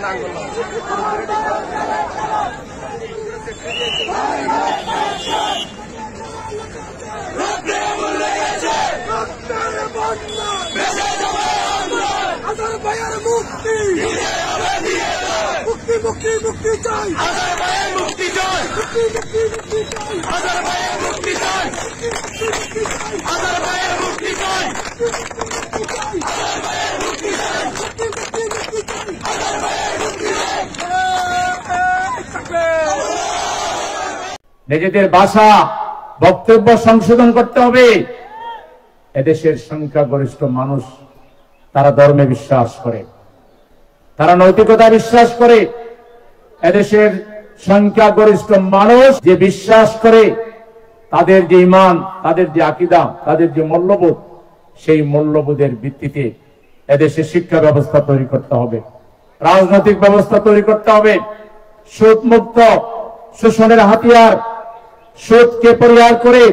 মুক্তি চাই, মুক্তি চাই, মুক্তি চাই, মুক্তি চাই। নিজেদের ভাষা বক্তব্য সংশোধন করতে হবে। এদেশের সংখ্যাগরিষ্ঠ মানুষ তারা ধর্মে বিশ্বাস করে, তারা নৈতিকতা বিশ্বাস করে। এদেশের সংখ্যাগরিষ্ঠ মানুষ যে বিশ্বাস করে, তাদের যে ঈমান, তাদের যে আকীদা, তাদের যে মূল্যবোধ, সেই মূল্যবোধের ভিত্তিতে এদেশে শিক্ষা ব্যবস্থা তৈরি করতে হবে, রাজনৈতিক ব্যবস্থা তৈরি করতে হবে। সুদ মুক্ত, শোষণের হাতিয়ার, সুদকে পরিহার করে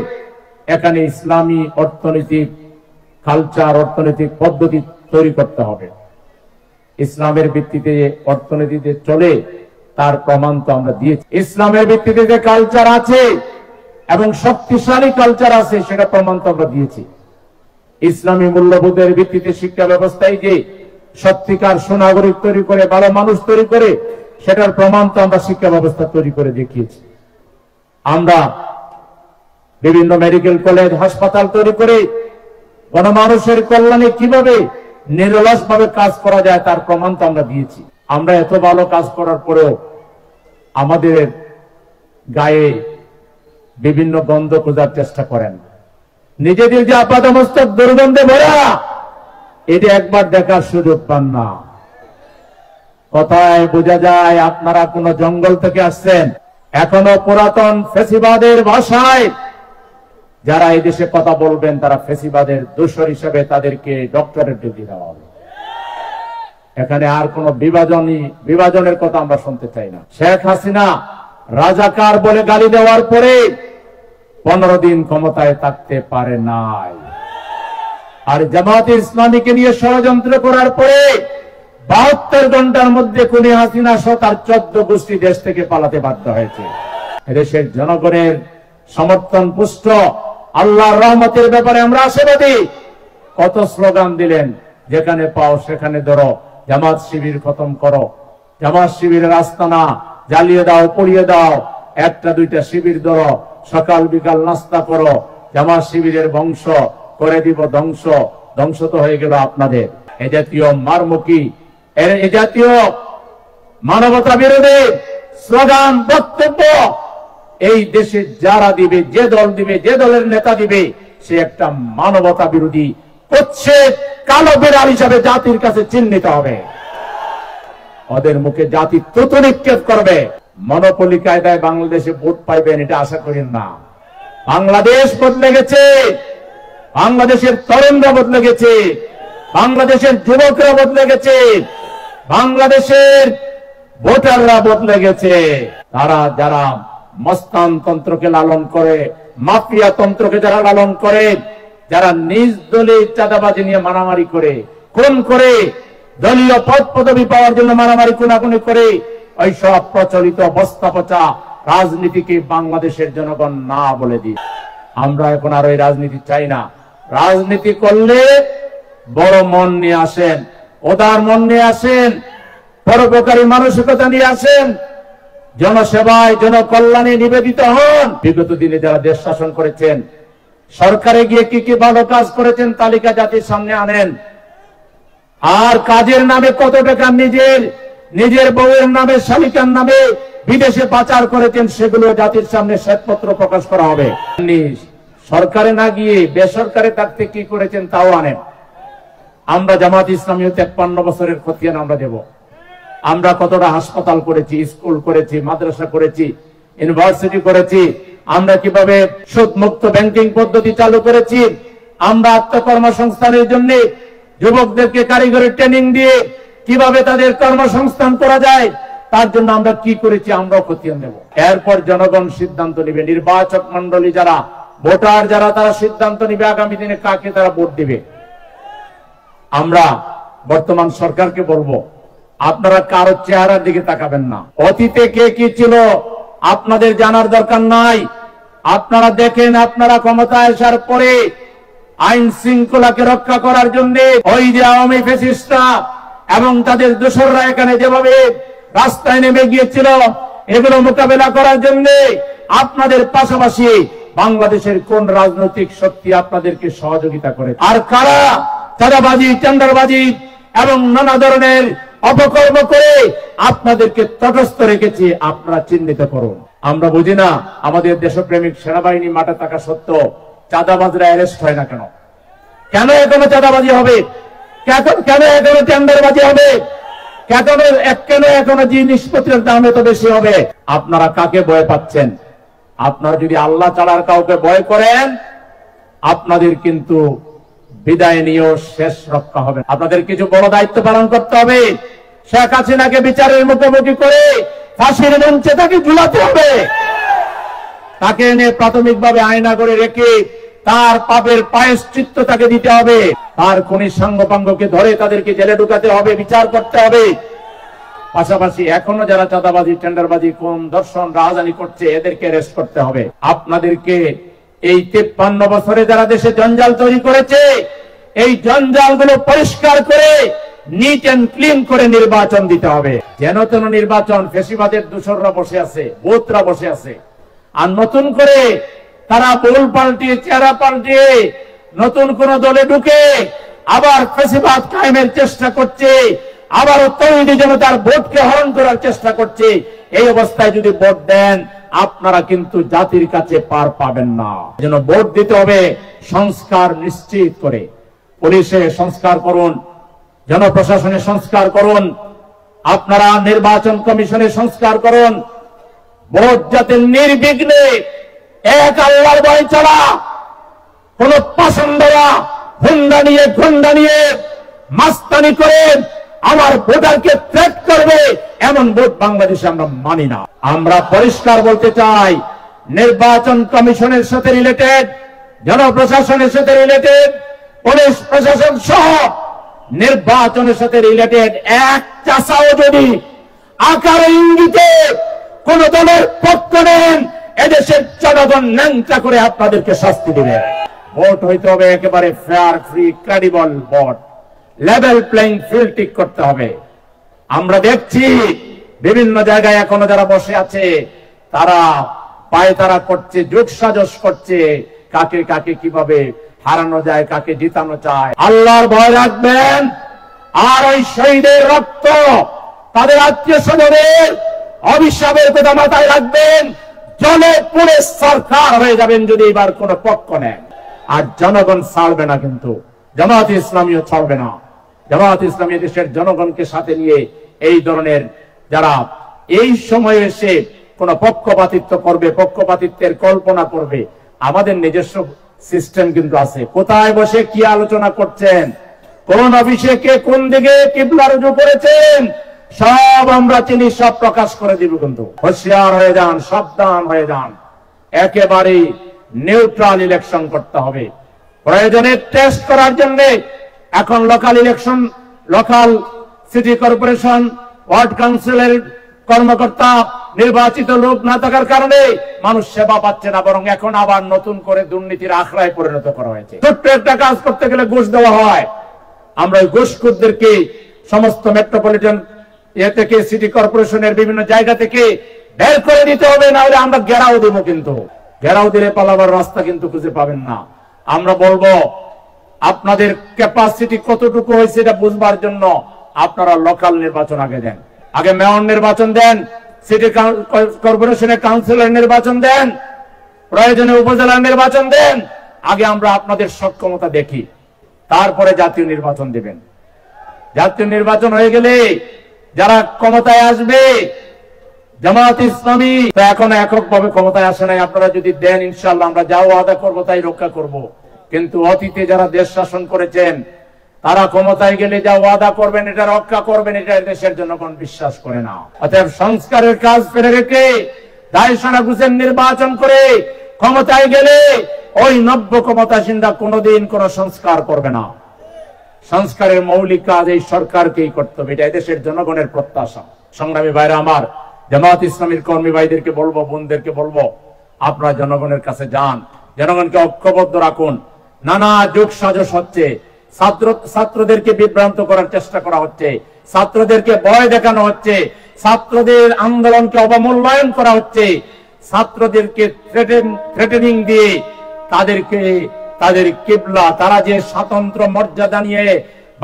এখানে ইসলামী অর্থনৈতিক কালচার, অর্থনৈতিক পদ্ধতি তৈরি করতে হবে। ইসলামের ভিত্তিতে অর্থনীতিতে চলে তার প্রমাণ তো আমরা দিয়েছি। ইসলামের ভিত্তিতে যে কালচার আছে এবং শক্তিশালী কালচার আছে, সেটা প্রমাণ তো আমরা দিয়েছি। ইসলামী মূল্যবোধের ভিত্তিতে শিক্ষা ব্যবস্থায় যে সত্যিকার সুনাগরিক তৈরি করে, ভালো মানুষ তৈরি করে, সেটার প্রমাণ তো আমরা শিক্ষা ব্যবস্থা তৈরি করে দেখিয়েছি। আমরা বিভিন্ন মেডিকেল কলেজ, হাসপাতাল তৈরি করে গণমানুষের কল্যাণে কিভাবে নিরলস ভাবে কাজ করা যায় তার প্রমাণ তো আমরা দিয়েছি। আমরা এত ভালো কাজ করার পরেও আমাদের গায়ে বিভিন্ন গন্ধ খোঁজার চেষ্টা করেন। নিজেদের যে আপাদমস্তক দুর্গন্ধে ভরা, এটা একবার দেখার সুযোগ পান না। কথায় বোঝা যায় আপনারা কোন জঙ্গল থেকে আসছেন। এখনো পুরাতন ফ্যাসিবাদের ভাষায় যারা এই দেশে কথা বলবেন, তারা ফ্যাসিবাদের দোষর হিসেবে তাদেরকে ডক্টরেট ডিগ্রি দেওয়া হবে। এখানে আর কোন বিভাজনের কথা আমরা শুনতে চাই না। শেখ হাসিনা রাজাকার বলে গালি দেওয়ার পরে 15 দিন ক্ষমতায় থাকতে পারে নাই। আর জামায়াতে ইসলামীকে নিয়ে ষড়যন্ত্র করার পরে 72 ঘন্টার মধ্যে খুনি হাসিনা সহ তার 14 গোষ্ঠী দেশ থেকে পালাতে বাধ্য হয়েছে। এদেশের জনগণের সমর্থন পুষ্ট, আল্লাহর রহমতের ব্যাপারে আমরা আশাবাদী। কত স্লোগান দিলেন, যেখানে পাও সেখানে ধরো, জামাত শিবির খতম করো, জামাত শিবিরের আস্তানা জ্বালিয়ে দাও, পুড়িয়ে দাও, একটা দুইটা শিবির ধরো, সকাল বিকাল নাস্তা করো, জামাত শিবিরের বংশ করে দিব ধ্বংস। ধ্বংস তো হয়ে গেল আপনাদের। এ জাতীয় মারমুখী, এ জাতীয় মানবতা বিরোধী স্লোগান, বক্তব্য এই দেশে যারা দিবে, যে দল দিবে, যে দলের নেতা দিবে, সে একটা মানবতা বিরোধী হচ্ছে, কালো বিড়াল হিসাবে জাতির কাছে চিহ্নিত হবে। ওদের মুখে জাতি থুতু নিক্ষেপ করবে। মনোপলি কায়দায় বাংলাদেশে ভোট পাইবেন এটা আশা করেন না। বাংলাদেশ বদলে গেছে, বাংলাদেশের তরুণরা বদলে গেছে, বাংলাদেশের যুবকরা বদলে গেছে, বাংলাদেশের ভোটাররা বদলে গেছে। তারা যারা মস্তানতন্ত্রকে লালন করে, মাফিয়া তন্ত্রকে যারা লালন করে, যারা নিজ দলে চাঁদাবাজি নিয়ে মারামারি করে, খুন করে, দলীয় পদ পদবি পাওয়ার জন্য মারামারি খুনাখুনি করে, ওই সব প্রচলিত বস্তা পচা রাজনীতিকে বাংলাদেশের জনগণ না বলে দিই। আমরা এখন আর ওই রাজনীতি চাই না। রাজনীতি করলে বড় মন নিয়ে আসেন, উদার মন নিয়ে আসেন, পরোপকারী মানসিকতা নিয়ে আসেন, জনসেবায় জনকল্যাণে নিবেদিত হন। বিগত দিনে যারা দেশ শাসন করেছেন, সরকারে গিয়ে কি কি ভালো কাজ করেছেন তালিকা জাতির সামনে আনেন। আর কাজের নামে কত টাকা নিজের বউয়ের নামে, শালিকার নামে বিদেশে পাচার করেছেন, সেগুলো জাতির সামনে শ্বেতপত্র প্রকাশ করা হবে। সরকারে না গিয়ে বেসরকারে থাকতে কি করেছেন তাও আনেন। আমরা জামাত ইসলামী 53 বছরের খতিয়ান আমরা দেব। আমরা কতটা হাসপাতাল করেছি, স্কুল করেছি, মাদ্রাসা করেছি, ইউনিভার্সিটি করেছি, আমরা কিভাবে সুদ মুক্ত ব্যাংকিং পদ্ধতি চালু করেছি, আমরা আত্মকর্মসংস্থানের জন্য যুবকদেরকে কারিগরি ট্রেনিং দিয়ে কিভাবে তাদের কর্মসংস্থান করা যায়, তার জন্য আমরা কি করেছি, আমরাও খতিয়ান দেব। এরপর জনগণ সিদ্ধান্ত নিবে, নির্বাচক মন্ডলী যারা, ভোটার যারা, তারা সিদ্ধান্ত নিবে আগামী দিনে কাকে তারা ভোট দিবে। আমরা বর্তমান সরকারকে বলবো, আপনারা কারো চেহারার দিকে তাকাবেন না। অতীতে কে কি ছিল আপনাদের জানার দরকার নাই। আপনারা দেখেন, আপনারা ক্ষমতায় আসার পরে আইন শৃঙ্খলাকে রক্ষা করার জন্য ওই যে আওয়ামী ফ্যাসিস্টরা এবং তাদের দোসররা এখানে যেভাবে রাস্তায় নেমে গিয়েছিল, এগুলো মোকাবেলা করার জন্য আপনাদের পাশাপাশি বাংলাদেশের কোন রাজনৈতিক শক্তি আপনাদেরকে সহযোগিতা করে, আর কারা চাঁদাবাজি, টেন্ডারবাজি এবং নানা ধরনের অপকর্ম করে আপনাদেরকে তটস্থ রেখেছে, আপনারা চিহ্নিত করুন। আমরা বুঝি না আমাদের দেশপ্রেমিক সেনাবাহিনী মাঠে থাকা সত্ত্বেও চাঁদাবাজরা অ্যারেস্ট হয় না কেন? কেন এখনো চাঁদাবাজি হবে? কেন এখনো টেন্ডারবাজি হবে? কেন এখনো জিনিসপত্রের দাম এত বেশি হবে? আপনারা কাকে ভয় পাচ্ছেন? আপনারা যদি আল্লাহ ছাড়ার কাউকে ভয় করেন, আপনাদের কিন্তু বিদায় নিয়েও শেষ রক্ষা হবে। আপনাদের কিছু বড় দায়িত্ব পালন করতে হবে। শেখ হাসিনাকে বিচারের মুখোমুখি করে ফাঁসির মঞ্চে তাকে ঝুলাতে হবে। তাকে এনে প্রাথমিকভাবে আয়না করে রেখে তার পাপের প্রায়শ্চিত্ত তাকে দিতে হবে। তার খুনি সাঙ্গপাঙ্গকে ধরে তাদেরকে জেলে ঢুকাতে হবে, বিচার করতে হবে। পাশাপাশি এখনো যারা চাঁদাবাজি, টেন্ডারবাজি, কোন দর্শন, রাজধানী করছে, এদেরকে অ্যারেস্ট করতে হবে। আপনাদেরকে এই 53 বছরে যারা দেশে জঞ্জাল তৈরি করেছে, এই জঞ্জালগুলো পরিষ্কার করে নিট এন্ড ক্লিন করে নির্বাচন দিতে হবে। যেন তেন নির্বাচন, ফেসিবাদের দোসররা বসে আছে, বুথরা বসে আছে, আর নতুন করে তারা বোল পাল্টিয়ে, চেহারা পাল্টিয়ে নতুন কোন দলে ঢুকে আবার ফেসিবাদ কায়েমের চেষ্টা করছে, আবার তৈরি জনতার ভোটকে হরণ করার চেষ্টা করছে। এই অবস্থায় যদি ভোট দেন, আপনারা কিন্তু জাতির কাছে পার পাবেন না। যেন ভোট দিতে হবে সংস্কার নিশ্চিত করে। পুলিশে সংস্কার করুন, জনপ্রশাসনে সংস্কার করুন, আপনারা নির্বাচন কমিশনে সংস্কার করুন। ভোট যাতে নির্বিঘ্নে এক আল্লাহর ভয় ছাড়া কোন পাষণ্ডরা হুন্ডা নিয়ে, ঘুন্ডা নিয়ে, মাস্তানি করে আমার ভোটারকে থ্রেট করবে, এমন ভোট বাংলাদেশে আমরা মানি না। আমরা পরিষ্কার বলতে চাই, নির্বাচন কমিশনের সাথে রিলেটেড, জনপ্রশাসনের সাথে রিলেটেড, পুলিশ প্রশাসন সহ নির্বাচনের সাথে রিলেটেড এক চাষাও যদি আকার ইঙ্গিতে কোন দলের পক্ষ নেন, এদেশের জনগণ ন্যাংটা করে আপনাদেরকে শাস্তি দেবে। ভোট হইতে হবে একেবারে fair, free, credible vote. Level playing field ঠিক করতে হবে। আমরা দেখছি বিভিন্ন জায়গায় এখনো যারা বসে আছে, তারা পায়তারা করছে, যোগসাজশ করছে, কাকে কাকে কিভাবে হারানো যায়, কাকে জিতানো চায়। আল্লাহর ভয় রাখবেন, আর ওই শহীদের রক্ত, তাদের আত্মীয় স্বজনের অভিশাপের কথা মাথায় রাখবেন। জলে পুড়ে সরকার হয়ে যাবেন যদি এবার কোন পক্ষ নেন। আর জনগণ ছাড়বে না, কিন্তু জামায়াত ইসলামীও ছাড়বে না। জামায়াত ইসলামী দেশের জনগণকে সাথে নিয়ে এই ধরনের যারা এই সময়ে এসে কোন পক্ষপাতিত্ব করবে, পক্ষপাতিত্বের কল্পনা করবে, আমাদের নিজস্ব সিস্টেম কিন্তু আছে। কোথায় বসে কি আলোচনা করছেন, কোন অফিসে কে কোন দিকে কিবলা রুজু করেছেন, সব আমরা চিনি, সব প্রকাশ করে দিব। কিন্তু হুঁশিয়ার হয়ে যান, সাবধান হয়ে যান। একেবারে নিউট্রাল ইলেকশন করতে হবে। প্রয়োজনে টেস্ট করার জন্য এখন local election, local city corporation, ward কাউন্সিলের কর্মকর্তা নির্বাচিত লোক না থাকার কারণে মানুষ সেবা পাচ্ছে না, বরং এখন আবার নতুন করে দুর্নীতির আখড়ায় পরিণত করা হয়েছে। ছোট্ট একটা কাজ করতে গেলে ঘুষ দেওয়া হয়। আমরা ওই ঘুষখোরদেরকে সমস্ত মেট্রোপলিটন থেকে, সিটি কর্পোরেশনের বিভিন্ন জায়গা থেকে বের করে দিতে হবে, না হলে আমরা ঘেরাও দেব। কিন্তু ঘেরাও দিলে পালাবার রাস্তা কিন্তু খুঁজে পাবেন না। আমরা বলবো, আপনাদের ক্যাপাসিটি কতটুকু হয়েছে এটা বুঝবার জন্য আপনারা লোকাল নির্বাচন আগে দেন, আগে মেয়র নির্বাচন দেন, সিটি কর্পোরেশনের কাউন্সিলর নির্বাচন দেন, প্রয়োজনে উপজেলার নির্বাচন দেন। আগে আমরা আপনাদের সক্ষমতা দেখি, তারপরে জাতীয় নির্বাচন দেবেন। জাতীয় নির্বাচন হয়ে গেলে যারা ক্ষমতায় আসবে, জামায়াত ইসলামী তো এখন এককভাবে ক্ষমতায় আসে নাই। আপনারা যদি দেন, ইনশাআল্লাহ আমরা যা ওয়াদা করবো তাই রক্ষা করব। কিন্তু অতীতে যারা দেশ শাসন করেছেন, তারা ক্ষমতায় গেলে যা ওয়াদা করবেন এটা রক্ষা করবেন, এটা দেশের জনগণ বিশ্বাস করে না। অতএব সংস্কারের কাজ ফেলে রেখে দায়সারা গুছেন নির্বাচন করে ক্ষমতায় গেলে ওই নব্য ক্ষমতাসীনরা কোনোদিন কোন সংস্কার করবে না। সংস্কারের মৌলিক কাজ এই সরকারকেই করতে হবে, এটা দেশের জনগণের প্রত্যাশা। সংগ্রামী ভাইরা আমার, জামাত ইসলামীর কর্মী ভাইদেরকে বলবো, বোনদেরকে বলবো, আপনারা জনগণের কাছে যান, জনগণকে ঐক্যবদ্ধ রাখুন। নানা যুগ সাজস হচ্ছে, ছাত্রদেরকে বিভ্রান্ত করার চেষ্টা করা হচ্ছে, ছাত্রদেরকে ভয় দেখানো হচ্ছে, ছাত্রদের আন্দোলনকে অবমূল্যায়ন করা হচ্ছে, ছাত্রদেরকে থ্রেটেনিং দিয়ে তাদের কিবলা, তারা যে স্বাতন্ত্র মর্যাদা নিয়ে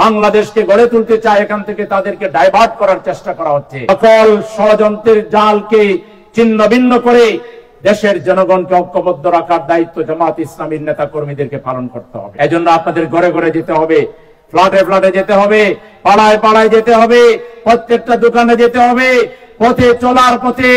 বাংলাদেশকে গড়ে তুলতে চায়, এখান থেকে তাদেরকে ডাইভার্ট করার চেষ্টা করা হচ্ছে। সকল ষড়যন্ত্রের জালকে ছিন্ন ভিন্ন করে দেশের জনগণকে ঐক্যবদ্ধ রাখার দায়িত্ব জামাত ইসলামীর নেতা কর্মীদেরকে পালন করতে হবে। এজন্য আপনাদের ঘরে ঘরে যেতে হবে, ফ্ল্যাটে ফ্ল্যাটে যেতে হবে, পাড়ায় পাড়ায় যেতে হবে, প্রত্যেকটা দোকানে যেতে হবে, পথে চলার পথে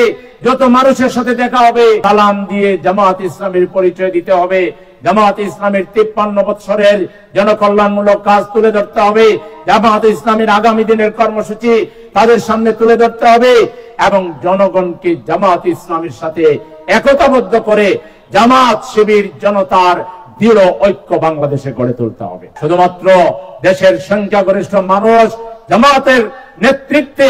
যত মানুষের সাথে দেখা হবে সালাম দিয়ে জামাত ইসলামীর পরিচয় দিতে হবে। জামাত ইসলামের 53 বছরের জনকল্যাণমূলক কাজ তুলে ধরতে হবে, জামাত ইসলামের আগামী দিনের কর্মসূচি তাদের সামনে তুলে ধরতে হবে এবং জনগণকে জামাত ইসলামের সাথে একতাবদ্ধ করে জামাত শিবির জনতার দৃঢ় ঐক্য বাংলাদেশে গড়ে তুলতে হবে। শুধুমাত্র দেশের সংখ্যাগরিষ্ঠ মানুষ জামাতের নেতৃত্বে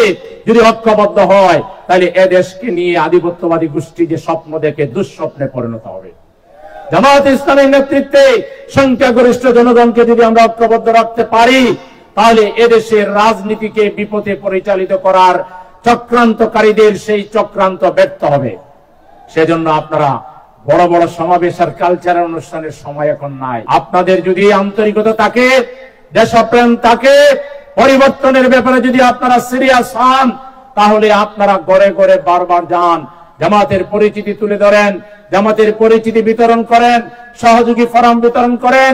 যদি ঐক্যবদ্ধ হয়, তাহলে এ দেশকে নিয়ে আধিপত্যবাদী গোষ্ঠী যে স্বপ্ন দেখে দুঃস্বপ্নে পরিণত হবে। জামাত ইসলামের নেতৃত্বে সংখ্যাগরিষ্ঠ জনগণকে যদি আমরা ঐক্যবদ্ধ রাখতে পারি, তাহলে এদেশের রাজনীতিকে বিপথে পরিচালিত করার চক্রান্তকারীদের সেই চক্রান্ত ব্যর্থ হবে। সেজন্য আপনারা বড় বড় সমাবেশ আর কালচারাল অনুষ্ঠানের সময় এখন নাই। আপনাদের যদি আন্তরিকতা থাকে, দেশপ্রেম থাকে, পরিবর্তনের ব্যাপারে যদি আপনারা সিরিয়াস হন, তাহলে আপনারা ঘরে ঘরে বারবার যান, জামাতের পরিচিতি তুলে ধরেন, জামাতের পরিচিতি বিতরণ করেন, সহযোগী ফরম বিতরণ করেন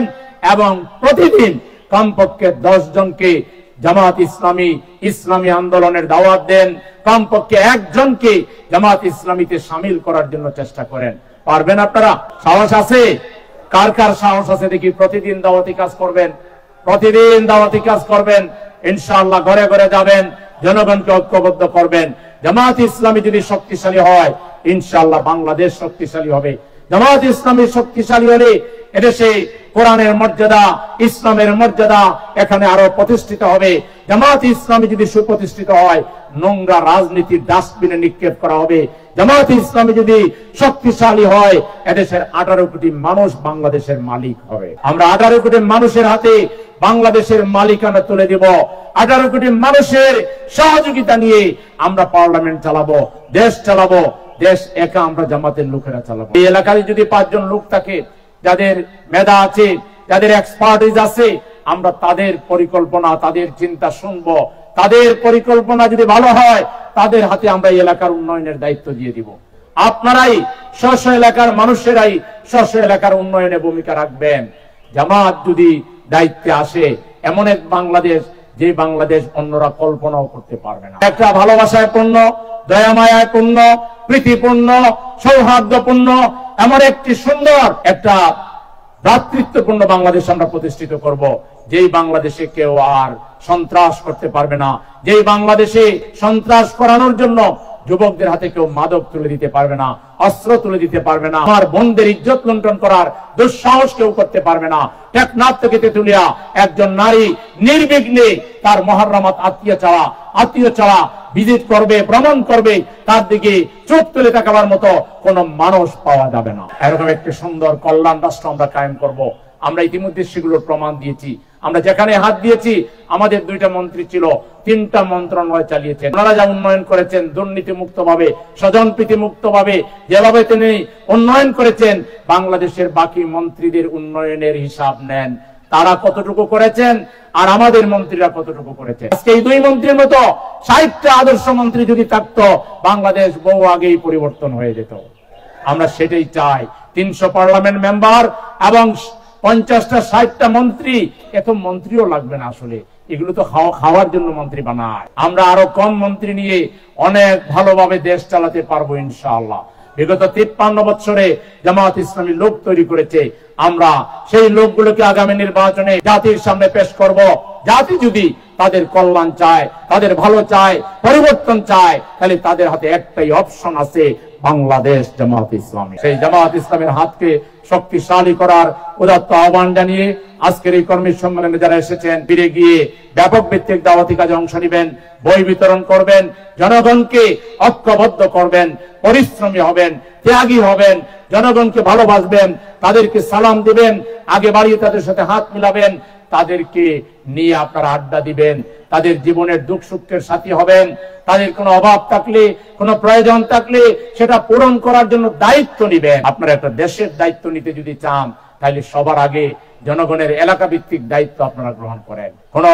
এবং প্রতিদিন কমপক্ষে 10 জনকে জামাত ইসলামী আন্দোলনের দাওয়াত দেন, কমপক্ষে 1 জনকে জামাত ইসলামীতে শামিল করার জন্য চেষ্টা করেন। পারবেন আপনারা? সাহস আছে? কার কার সাহস আছে দেখি? প্রতিদিন দাওয়াতি কাজ করবেন, প্রতিদিন দাওয়াতি কাজ করবেন, ইনশাআল্লাহ ঘরে ঘরে যাবেন, জনগণকে ঐক্যবদ্ধ করবেন। জামাত ইসলামী যদি শক্তিশালী হয়, ইনশাআল্লাহ বাংলাদেশ শক্তিশালী হবে। জামাত ইসলামী শক্তিশালী হলে এদেশে কোরআনের মর্যাদা, ইসলামের মর্যাদা এখানে আরো প্রতিষ্ঠিত হবে। জামাত ইসলামী যদি সুপ্রতিষ্ঠিত হয়, নোংরা রাজনীতির ডাস্টবিনে নিক্ষেপ করা হবে। জামাত ইসলামী যদি শক্তিশালী হয়, এদেশের 18 কোটি মানুষ বাংলাদেশের মালিক হবে। আমরা 18 কোটি মানুষের হাতে বাংলাদেশের মালিকানা তুলে দিব। 18 কোটি মানুষের সহযোগিতা নিয়ে আমরা পার্লামেন্ট চালাবো, দেশ চালাবো। দেশ একা আমরা জামাতের লোকেরা চালাবো। এই এলাকায় যদি 5 জন লোক থাকে, যাদের মেধা আছে, যাদের এক্সপার্টিজ আছে, আমরা তাদের পরিকল্পনা, তাদের চিন্তা শুনবো। তাদের পরিকল্পনা যদি ভালো হয়, তাদের হাতে আমরা এই এলাকার উন্নয়নের দায়িত্ব দিয়ে দিব। আপনারাই স্ব এলাকার মানুষেরাই স্ব এলাকার উন্নয়নে ভূমিকা রাখবেন। জামাত যদি দায়িত্বে আসে, এমন এক বাংলাদেশ, যে বাংলাদেশ অন্যরা কল্পনাও করতে পারবে না। একটা ভালোবাসায় পূর্ণ, দয়ামায়ায় পূর্ণ, প্রীতিপূর্ণ, সৌহার্দ্যপূর্ণ, এমন একটি সুন্দর একটা ভ্রাতৃত্বপূর্ণ বাংলাদেশ আমরা প্রতিষ্ঠিত করব, যেই বাংলাদেশে কেউ আর সন্ত্রাস করতে পারবে না, যেই বাংলাদেশে সন্ত্রাস করানোর জন্য যুবকদের হাতে কেউ মাদক তুলে দিতে পারবে না, অস্ত্র তুলে দিতে পারবে না, আমার বোনদের ইজ্জত লুণ্ঠন করার দুঃসাহস কেউ করতে পারবে না। টেকনাফ থেকে তেতুলিয়া একজন নারী নির্বিঘ্নে তার মুহররমাত আত্মীয় চাওয়া ভিজিট করবে, ভ্রমণ করবে, তার দিকে চোখ তুলে তাকাবার মতো কোন মানুষ পাওয়া যাবে না। এরকম একটি সুন্দর কল্যাণ রাষ্ট্র আমরা কায়েম করব। আমরা ইতিমধ্যে সেগুলোর প্রমাণ দিয়েছি। আমরা যেখানে হাত দিয়েছি, আমাদের 2টা মন্ত্রী ছিল, 3টা মন্ত্রণালয় চালিয়েছেন। ওনারা যা উন্নয়ন করেছেন, দুর্নীতি মুক্ত ভাবে, স্বজনপ্রীতি মুক্ত ভাবে, যেভাবে তিনি উন্নয়ন করেছেন, বাংলাদেশের বাকি মন্ত্রীদের উন্নয়নের হিসাব নেন, তারা কতটুকু করেছেন আর আমাদের মন্ত্রীরা কতটুকু করেছেন। আজকে এই 2 মন্ত্রীর মতো 60টা আদর্শ মন্ত্রী যদি থাকতো, বাংলাদেশ বহু আগেই পরিবর্তন হয়ে যেত। আমরা সেটাই চাই। 300 পার্লামেন্ট মেম্বার এবং 50টা 60টা মন্ত্রী, এত মন্ত্রীও লাগবে না। আসলে এগুলো তো খাওয়ার জন্য মন্ত্রী বানায়। আমরা আরো কম মন্ত্রী নিয়ে অনেক ভালোভাবে দেশ চালাতে পারবো ইনশাআল্লাহ। বিগত 53 বছরে জামাত ইসলামী লোক তৈরি করেছে। আমরা সেই লোকগুলোকে আগামী নির্বাচনে জাতির সামনে পেশ করব। জাতি যদি তাদের কল্যাণ চায়, তাদের ভালো চায়, পরিবর্তন চায়, তাহলে তাদের হাতে একটাই অপশন আছে, বাংলাদেশ জামাত ইসলামী। সেই জামাত ইসলামের হাতকে শক্তিশালী করার উদাত্ত আহ্বান জানিয়ে আজকের এই কর্মী সম্মেলনে যারা এসেছেন, ফিরে গিয়ে ব্যাপক ভিত্তিক দাওয়াতি কাজে অংশ নেবেন, বই বিতরণ করবেন, জনগণকে ঐক্যবদ্ধ করবেন, পরিশ্রমী হবেন, ত্যাগী হবেন, জনগণকে ভালোবাসবেন, তাদেরকে সালাম দিবেন, আগে বাড়িয়ে তাদের সাথে হাত মিলাবেন, তাদেরকে নিয়ে আপনারা আড্ডা দিবেন, তাদের জীবনের দুঃখ সুখের সাথী হবেন, তাদের কোনো অভাব থাকলে, কোনো প্রয়োজন থাকলে সেটা পূরণ করার জন্য দায়িত্ব নিবেন। আপনারা একটা দেশের দায়িত্ব নিতে যদি চান, তাহলে সবার আগে জনগণের এলাকা ভিত্তিক দায়িত্ব আপনারা গ্রহণ করেন। কোন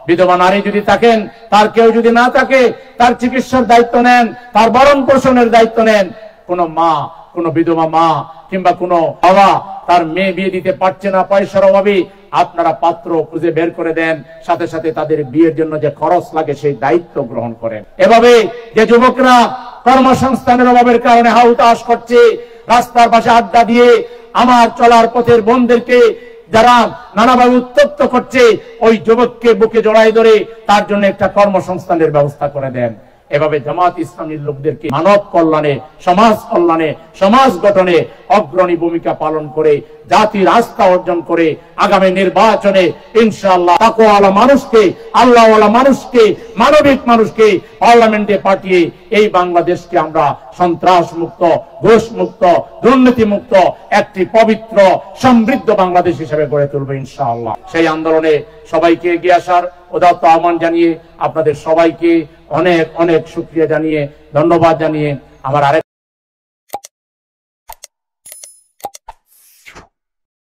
বিধবা নারী যদি থাকেন, তার কেউ যদি না থাকে, তার চিকিৎসার দায়িত্ব নেন, তার ভরণ পোষণের দায়িত্ব নেন। কোন মা, কোন বিধবা মা কিংবা কোন বাবা তার মেয়ে বিয়ে দিতে পারছে না পয়সার অভাবে, আপনারা পাত্র খুঁজে বের করে দেন, সাথে সাথে তাদের বিয়ের জন্য যে খরচ লাগে সেই দায়িত্ব গ্রহণ করেন। এভাবে যে যুবকরা কর্মসংস্থানের অভাবের কারণে হাউতাশ করছে, রাস্তার পাশে আড্ডা দিয়ে আমার চলার পথের বন্ধুদেরকে যারা নানাভাবে উত্তপ্ত করছে, ওই যুবককে বুকে জড়াই ধরে তার জন্য একটা কর্মসংস্থানের ব্যবস্থা করে দেন। এভাবে জামাত ইসলামীর লোকদেরকে মানব কল্যাণে, সমাজ কল্যাণে, সমাজ গঠনে অগ্রণী ভূমিকা পালন করে জাতির আস্থা অর্জন করে আগামী নির্বাচনে ইনশাআল্লাহ তাকওয়াওয়ালা মানুষকে, আল্লাহওয়ালা মানুষকে, মানবিক মানুষকে পার্লামেন্টে পাঠিয়ে এই বাংলাদেশকে আমরা সন্ত্রাস মুক্ত, ঘুষ মুক্ত, দুর্নীতি মুক্ত একটি পবিত্র সমৃদ্ধ বাংলাদেশ হিসেবে গড়ে তুলব ইনশাআল্লাহ। সেই আন্দোলনে সবাইকে এগিয়ে আসার উদাত্ত আহ্বান জানিয়ে আপনাদের সবাইকে অনেক অনেক শুকরিয়া জানিয়ে, ধন্যবাদ জানিয়ে আমার